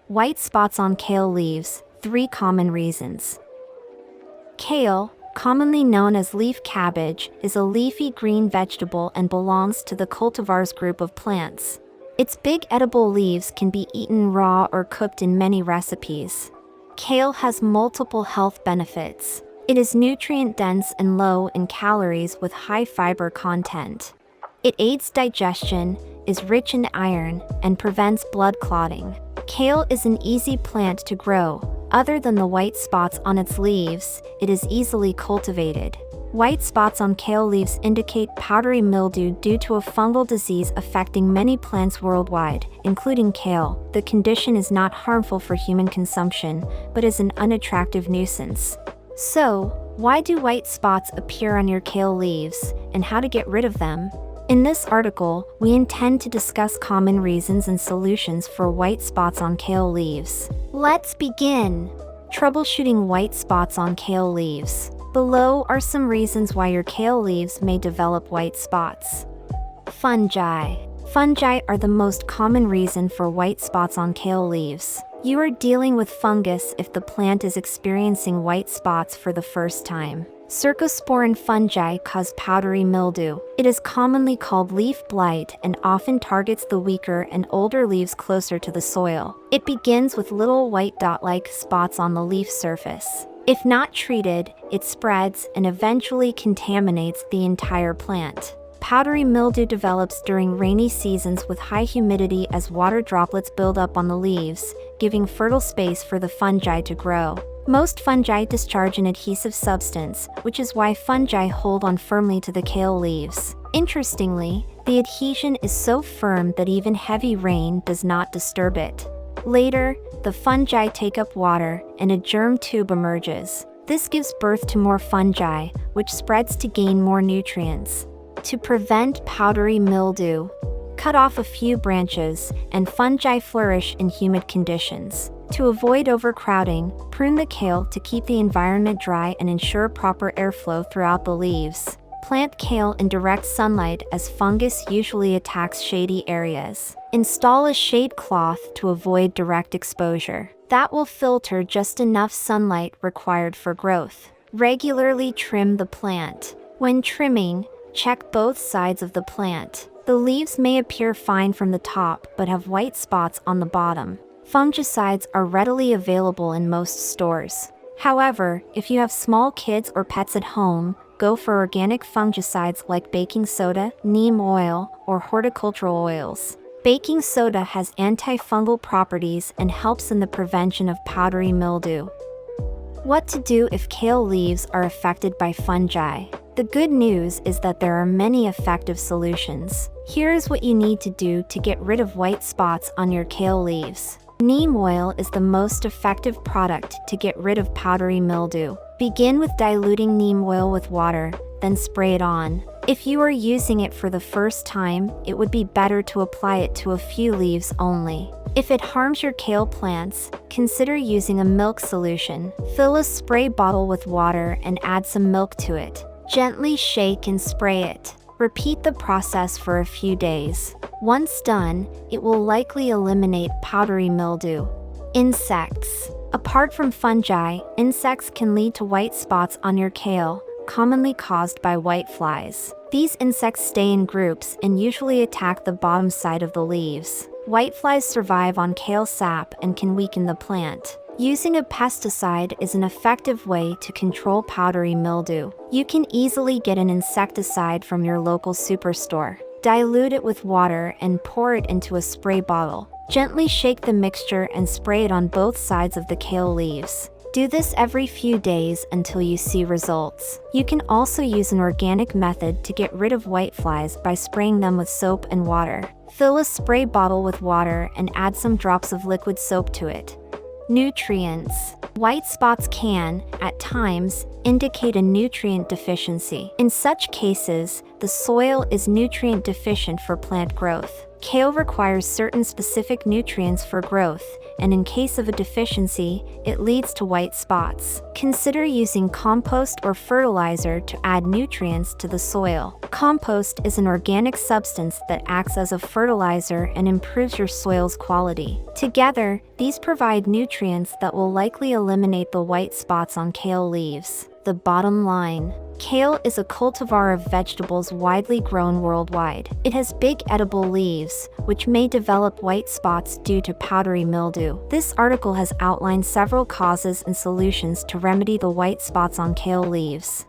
White spots on kale leaves, 3 common reasons. Kale, commonly known as leaf cabbage, is a leafy green vegetable and belongs to the cultivars group of plants. Its big edible leaves can be eaten raw or cooked in many recipes. Kale has multiple health benefits. It is nutrient-dense and low in calories with high fiber content. It aids digestion, is rich in iron, and prevents blood clotting. Kale is an easy plant to grow. Other than the white spots on its leaves, it is easily cultivated. White spots on kale leaves indicate powdery mildew due to a fungal disease affecting many plants worldwide, including kale. The condition is not harmful for human consumption, but is an unattractive nuisance. So, why do white spots appear on your kale leaves, and how to get rid of them? In this article, we intend to discuss common reasons and solutions for white spots on kale leaves. Let's begin! Troubleshooting white spots on kale leaves. Below are some reasons why your kale leaves may develop white spots. Fungi. Fungi are the most common reason for white spots on kale leaves. You are dealing with fungus if the plant is experiencing white spots for the first time. Cercosporan fungi cause powdery mildew. It is commonly called leaf blight and often targets the weaker and older leaves closer to the soil. It begins with little white dot-like spots on the leaf surface. If not treated, it spreads and eventually contaminates the entire plant. Powdery mildew develops during rainy seasons with high humidity as water droplets build up on the leaves, giving fertile space for the fungi to grow. Most fungi discharge an adhesive substance, which is why fungi hold on firmly to the kale leaves. Interestingly, the adhesion is so firm that even heavy rain does not disturb it. Later, the fungi take up water, and a germ tube emerges. This gives birth to more fungi, which spreads to gain more nutrients. To prevent powdery mildew, cut off a few branches, and fungi flourish in humid conditions. To avoid overcrowding, prune the kale to keep the environment dry and ensure proper airflow throughout the leaves. Plant kale in direct sunlight as fungus usually attacks shady areas. Install a shade cloth to avoid direct exposure. That will filter just enough sunlight required for growth. Regularly trim the plant. When trimming, check both sides of the plant. The leaves may appear fine from the top but have white spots on the bottom. Fungicides are readily available in most stores. However, if you have small kids or pets at home, go for organic fungicides like baking soda, neem oil, or horticultural oils. Baking soda has antifungal properties and helps in the prevention of powdery mildew. What to do if kale leaves are affected by fungi? The good news is that there are many effective solutions. Here is what you need to do to get rid of white spots on your kale leaves. Neem oil is the most effective product to get rid of powdery mildew. Begin with diluting neem oil with water, then spray it on. If you are using it for the first time, it would be better to apply it to a few leaves only. If it harms your kale plants, consider using a milk solution. Fill a spray bottle with water and add some milk to it. Gently shake and spray it. Repeat the process for a few days. Once done, it will likely eliminate powdery mildew. Insects. Apart from fungi, insects can lead to white spots on your kale, commonly caused by whiteflies. These insects stay in groups and usually attack the bottom side of the leaves. Whiteflies survive on kale sap and can weaken the plant. Using a pesticide is an effective way to control powdery mildew. You can easily get an insecticide from your local superstore. Dilute it with water and pour it into a spray bottle. Gently shake the mixture and spray it on both sides of the kale leaves. Do this every few days until you see results. You can also use an organic method to get rid of whiteflies by spraying them with soap and water. Fill a spray bottle with water and add some drops of liquid soap to it. Nutrients. White spots can, at times, indicate a nutrient deficiency. In such cases, the soil is nutrient deficient for plant growth. Kale requires certain specific nutrients for growth, and in case of a deficiency, it leads to white spots. Consider using compost or fertilizer to add nutrients to the soil. Compost is an organic substance that acts as a fertilizer and improves your soil's quality. Together, these provide nutrients that will likely eliminate the white spots on kale leaves. The bottom line: kale is a cultivar of vegetables widely grown worldwide. It has big edible leaves, which may develop white spots due to powdery mildew. This article has outlined several causes and solutions to remedy the white spots on kale leaves.